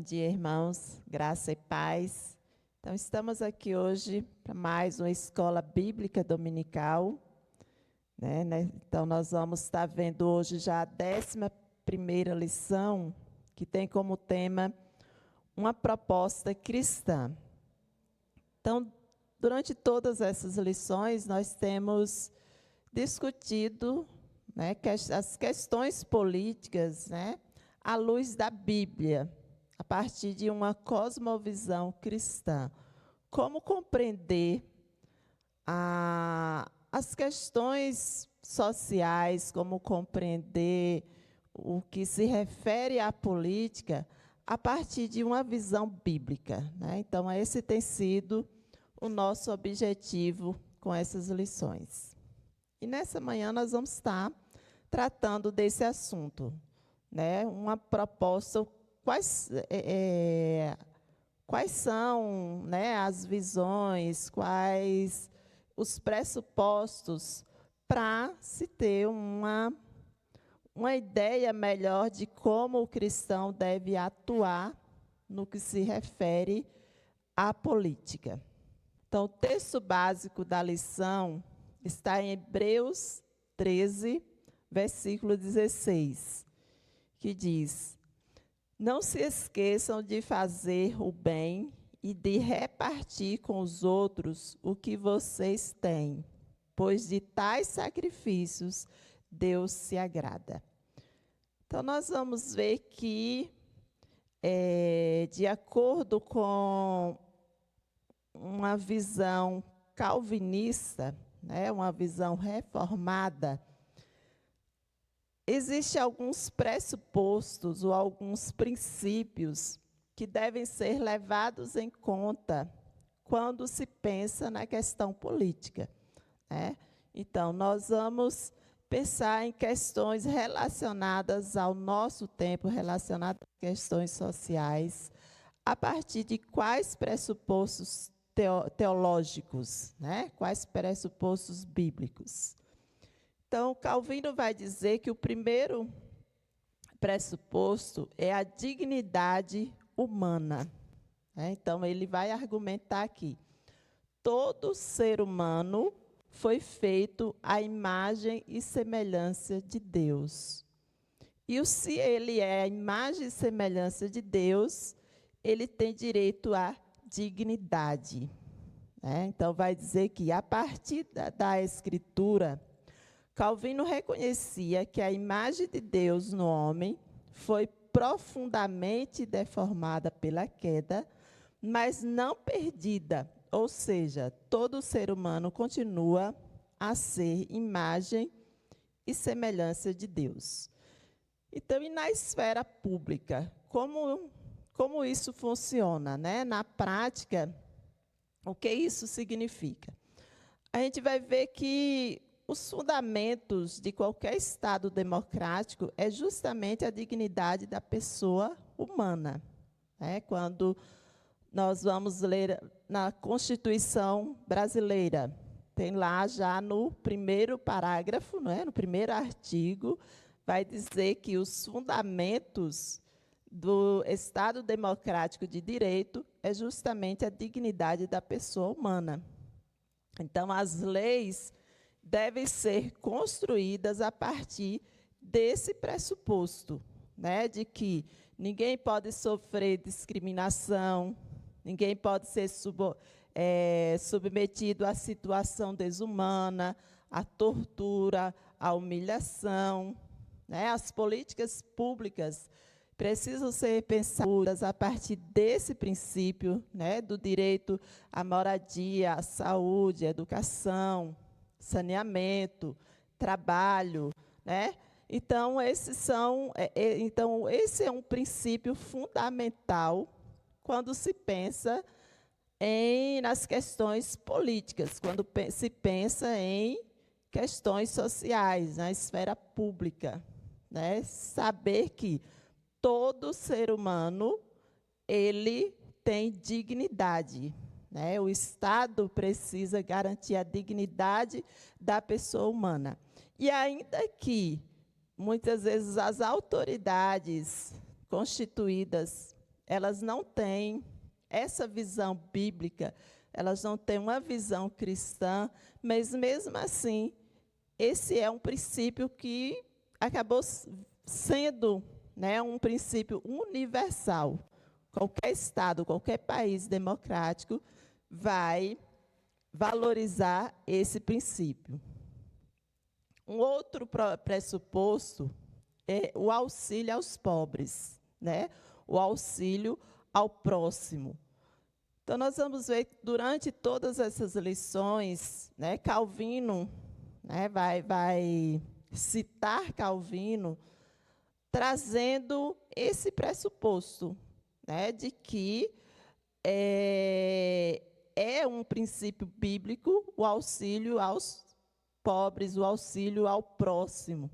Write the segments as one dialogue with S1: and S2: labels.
S1: dia, irmãos. Graça e paz. Então, estamos aqui hoje para mais uma escola bíblica dominical, né? Então, nós vamos estar vendo hoje já a 11ª lição, que tem como tema uma proposta cristã. Então, durante todas essas lições, nós temos discutido, né, as questões políticas, né, à luz da Bíblia, a partir de uma cosmovisão cristã. Como compreender as questões sociais, como compreender o que se refere à política a partir de uma visão bíblica, né? Então, esse tem sido o nosso objetivo com essas lições. E nessa manhã nós vamos estar tratando desse assunto, né? Uma proposta, quais são, né, as visões, quais os pressupostos para se ter uma ideia melhor de como o cristão deve atuar no que se refere à política. Então, o texto básico da lição está em Hebreus 13, versículo 16, que diz: não se esqueçam de fazer o bem e de repartir com os outros o que vocês têm, pois de tais sacrifícios Deus se agrada. Então, nós vamos ver que, de acordo com uma visão calvinista, né, uma visão reformada, existem alguns pressupostos ou alguns princípios que devem ser levados em conta quando se pensa na questão política, né? Então, nós vamos pensar em questões relacionadas ao nosso tempo, relacionadas a questões sociais, a partir de quais pressupostos teológicos, né? Quais pressupostos bíblicos. Então, Calvino vai dizer que o primeiro pressuposto é a dignidade humana, né? Então, ele vai argumentar aqui: todo ser humano foi feito à imagem e semelhança de Deus. E se ele é a imagem e semelhança de Deus, ele tem direito à dignidade, né? Então, vai dizer que, a partir da Escritura, Calvino reconhecia que a imagem de Deus no homem foi profundamente deformada pela queda, mas não perdida, ou seja, todo ser humano continua a ser imagem e semelhança de Deus. Então, e na esfera pública, como isso funciona, né? Na prática, o que isso significa? A gente vai ver que os fundamentos de qualquer Estado democrático é justamente a dignidade da pessoa humana, né? Quando nós vamos ler na Constituição brasileira, tem lá já no primeiro parágrafo, né, no primeiro artigo, vai dizer que os fundamentos do Estado democrático de direito é justamente a dignidade da pessoa humana. Então, as leis devem ser construídas a partir desse pressuposto, né, de que ninguém pode sofrer discriminação, ninguém pode ser submetido à situação desumana, à tortura, à humilhação, né? As políticas públicas precisam ser pensadas a partir desse princípio, né, do direito à moradia, à saúde, à educação, saneamento, trabalho, né? Então, esse é um princípio fundamental quando se pensa nas questões políticas, quando se pensa em questões sociais, na esfera pública, né? Saber que todo ser humano, ele tem dignidade, né? O Estado precisa garantir a dignidade da pessoa humana. E ainda que, muitas vezes, as autoridades constituídas elas não têm essa visão bíblica, elas não têm uma visão cristã, mas, mesmo assim, esse é um princípio que acabou sendo, né, um princípio universal. Qualquer Estado, qualquer país democrático vai valorizar esse princípio. Um outro pressuposto é o auxílio aos pobres, né? O auxílio ao próximo. Então, nós vamos ver que durante todas essas lições, né, Calvino, né, vai citar Calvino, trazendo esse pressuposto, né, de que é um princípio bíblico o auxílio aos pobres, o auxílio ao próximo.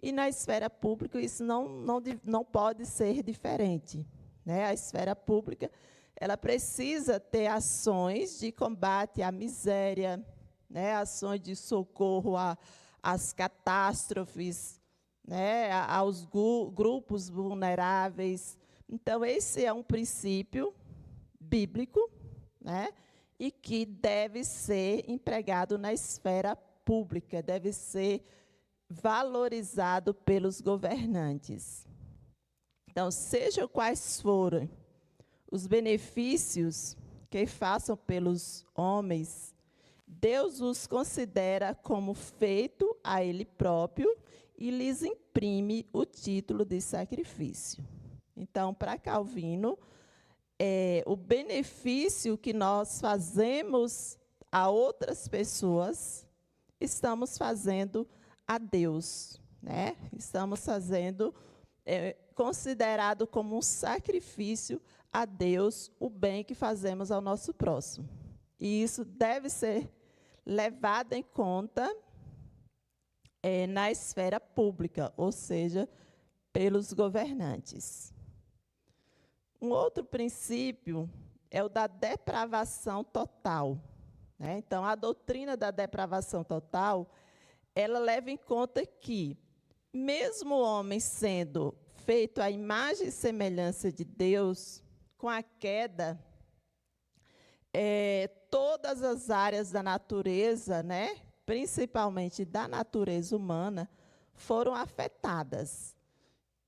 S1: E na esfera pública isso não pode ser diferente, né? A esfera pública, ela precisa ter ações de combate à miséria, né? Ações de socorro às catástrofes, né? Aos grupos vulneráveis. Então, esse é um princípio bíblico, né? E que deve ser empregado na esfera pública, deve ser valorizado pelos governantes. Então, sejam quais forem os benefícios que façam pelos homens, Deus os considera como feito a Ele próprio e lhes imprime o título de sacrifício. Então, para Calvino, o benefício que nós fazemos a outras pessoas, estamos fazendo a Deus, né? Estamos fazendo, considerado como um sacrifício a Deus, o bem que fazemos ao nosso próximo. E isso deve ser levado em conta na esfera pública, ou seja, pelos governantes. Um outro princípio é o da depravação total, né? Então, a doutrina da depravação total, ela leva em conta que, mesmo o homem sendo feito à imagem e semelhança de Deus, com a queda, todas as áreas da natureza, né, principalmente da natureza humana, foram afetadas.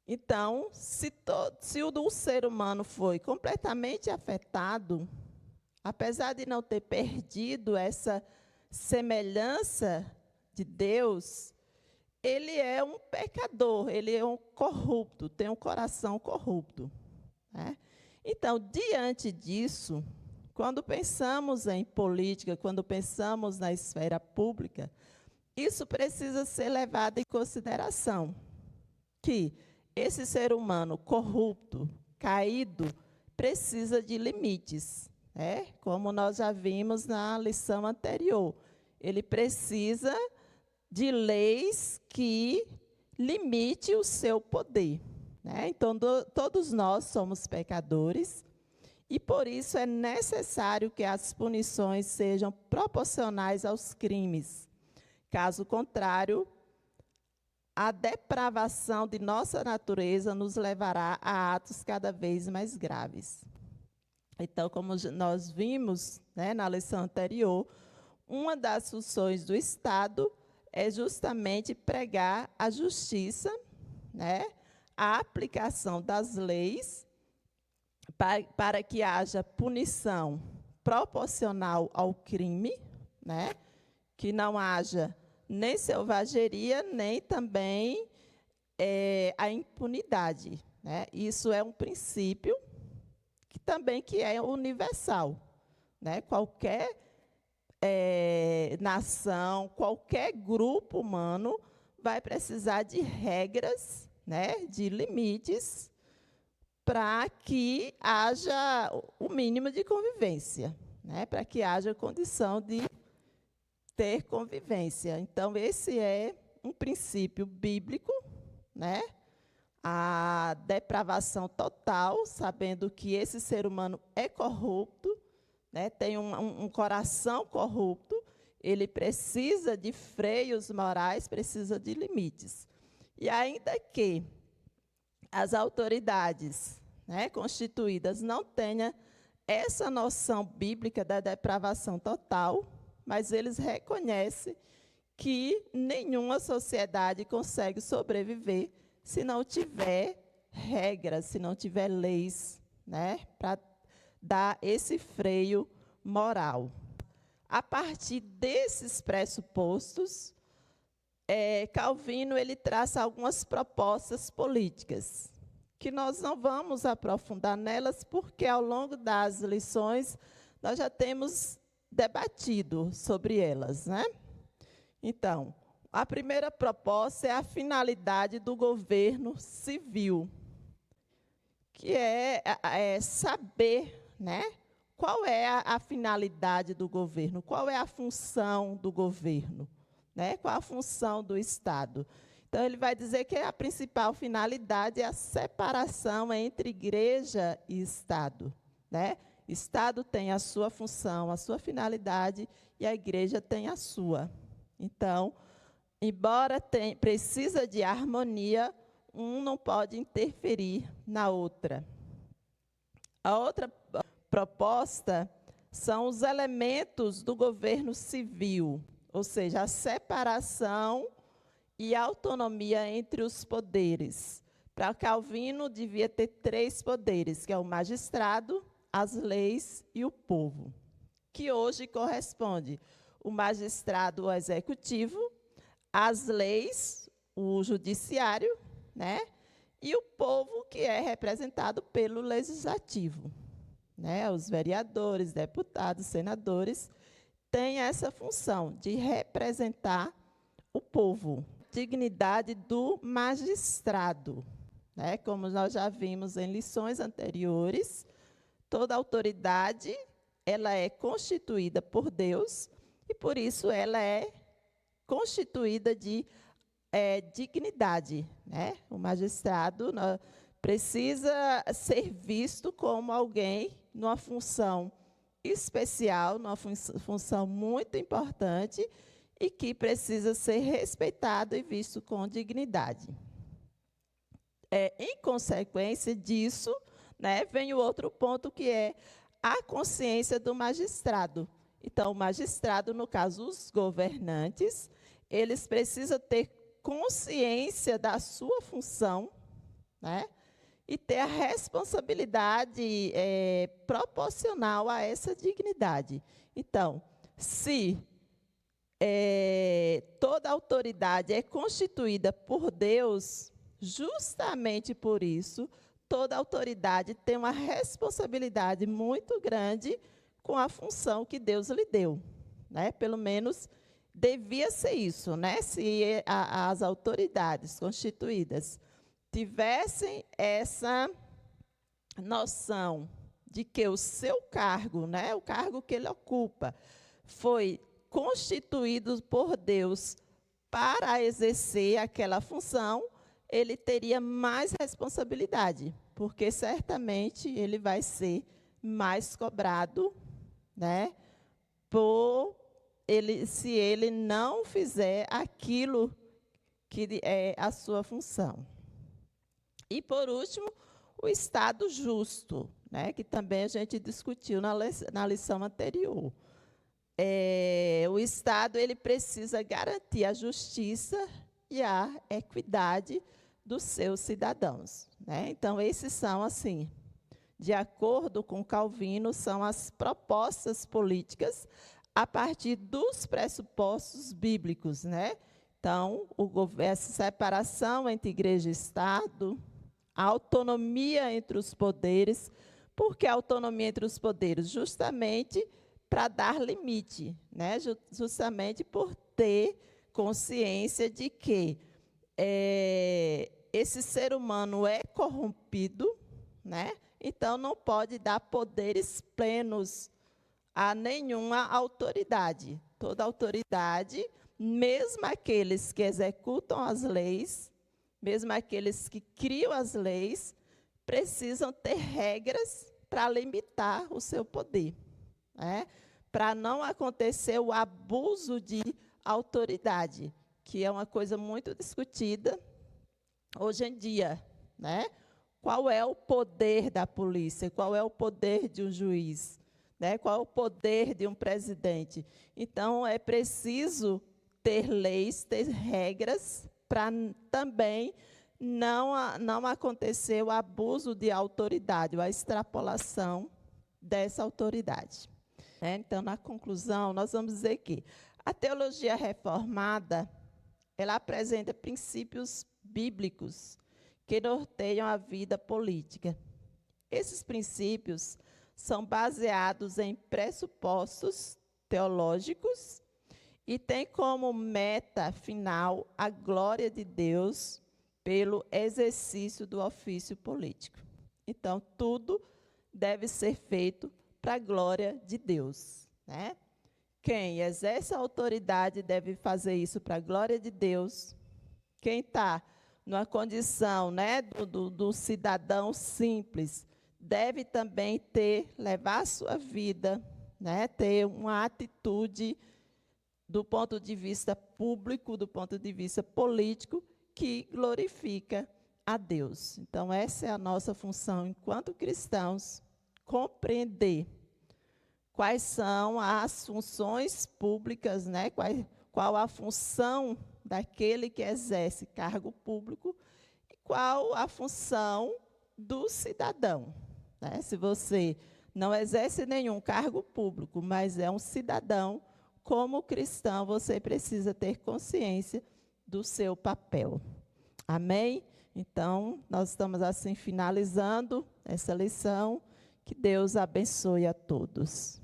S1: Então, se o do ser humano foi completamente afetado, apesar de não ter perdido essa semelhança de Deus, ele é um pecador, ele é um corrupto, tem um coração corrupto, né? Então, diante disso, quando pensamos em política, quando pensamos na esfera pública, isso precisa ser levado em consideração, que esse ser humano corrupto, caído, precisa de limites, né? Como nós já vimos na lição anterior. Ele precisa de leis que limite o seu poder, né? Então, todos nós somos pecadores e, por isso, é necessário que as punições sejam proporcionais aos crimes. Caso contrário, a depravação de nossa natureza nos levará a atos cada vez mais graves. Então, como nós vimos, né, na lição anterior, uma das funções do Estado é justamente pregar a justiça, né, a aplicação das leis, para que haja punição proporcional ao crime, né, que não haja nem selvageria, nem também a impunidade, né? Isso é um princípio que é universal, né? Qualquer nação, qualquer grupo humano vai precisar de regras, né? De limites, para que haja o mínimo de convivência, né? Para que haja condição de ter convivência. Então, esse é um princípio bíblico, né? A depravação total, sabendo que esse ser humano é corrupto, né? Tem um coração corrupto, ele precisa de freios morais, precisa de limites. E ainda que as autoridades, né, constituídas não tenham essa noção bíblica da depravação total, mas eles reconhecem que nenhuma sociedade consegue sobreviver se não tiver regras, se não tiver leis, né, para dar esse freio moral. A partir desses pressupostos, Calvino ele traça algumas propostas políticas, que nós não vamos aprofundar nelas, porque ao longo das lições nós já temos debatido sobre elas, né? Então, a primeira proposta é a finalidade do governo civil, que é saber, né, qual é a finalidade do governo, qual é a função do governo, né, qual a função do Estado. Então, ele vai dizer que a principal finalidade é a separação entre igreja e Estado, né? Estado tem a sua função, a sua finalidade, e a igreja tem a sua. Então, embora precisa de harmonia, um não pode interferir na outra. A outra proposta são os elementos do governo civil, ou seja, a separação e a autonomia entre os poderes. Para Calvino, devia ter 3 poderes, que é o magistrado, as leis e o povo, que hoje corresponde o magistrado, o executivo, as leis, o judiciário, né? E o povo, que é representado pelo legislativo, né? Os vereadores, deputados, senadores, têm essa função de representar o povo. Dignidade do magistrado, né? Como nós já vimos em lições anteriores, toda autoridade ela é constituída por Deus e, por isso, ela é constituída de dignidade, né? O magistrado precisa ser visto como alguém numa função especial, numa função muito importante e que precisa ser respeitado e visto com dignidade. Em consequência disso, né, vem o outro ponto, que é a consciência do magistrado. Então, o magistrado, no caso, os governantes, eles precisam ter consciência da sua função, né, e ter a responsabilidade proporcional a essa dignidade. Então, se toda autoridade é constituída por Deus, justamente por isso, toda autoridade tem uma responsabilidade muito grande com a função que Deus lhe deu, né? Pelo menos devia ser isso, né? Se as autoridades constituídas tivessem essa noção de que o seu cargo, né, o cargo que ele ocupa, foi constituído por Deus para exercer aquela função, ele teria mais responsabilidade, porque certamente ele vai ser mais cobrado, né, se ele não fizer aquilo que é a sua função. E, por último, o Estado justo, né, que também a gente discutiu na lição anterior. O Estado ele precisa garantir a justiça e a equidade dos seus cidadãos, né? Então, esses são, assim, de acordo com Calvino, são as propostas políticas a partir dos pressupostos bíblicos, né? Então, essa separação entre igreja e Estado, a autonomia entre os poderes. Por que a autonomia entre os poderes? Justamente para dar limite, né? Justamente por ter consciência de que esse ser humano é corrompido, né? Então, não pode dar poderes plenos a nenhuma autoridade. Toda autoridade, mesmo aqueles que executam as leis, mesmo aqueles que criam as leis, precisam ter regras para limitar o seu poder, né? Para não acontecer o abuso de autoridade, que é uma coisa muito discutida hoje em dia, né? Qual é o poder da polícia? Qual é o poder de um juiz? Né? Qual é o poder de um presidente? Então, é preciso ter leis, ter regras, para também não acontecer o abuso de autoridade, ou a extrapolação dessa autoridade. Então, na conclusão, nós vamos dizer que a teologia reformada, ela apresenta princípios bíblicos que norteiam a vida política. Esses princípios são baseados em pressupostos teológicos e têm como meta final a glória de Deus pelo exercício do ofício político. Então, tudo deve ser feito para a glória de Deus, né? Quem exerce a autoridade deve fazer isso para a glória de Deus. Quem está numa condição, né, do cidadão simples, deve também levar a sua vida, né, ter uma atitude do ponto de vista público, do ponto de vista político, que glorifica a Deus. Então, essa é a nossa função enquanto cristãos, compreender quais são as funções públicas, né? Qual a função daquele que exerce cargo público e qual a função do cidadão. Né? Se você não exerce nenhum cargo público, mas é um cidadão, como cristão, você precisa ter consciência do seu papel. Amém? Então, nós estamos assim finalizando essa lição. Que Deus abençoe a todos.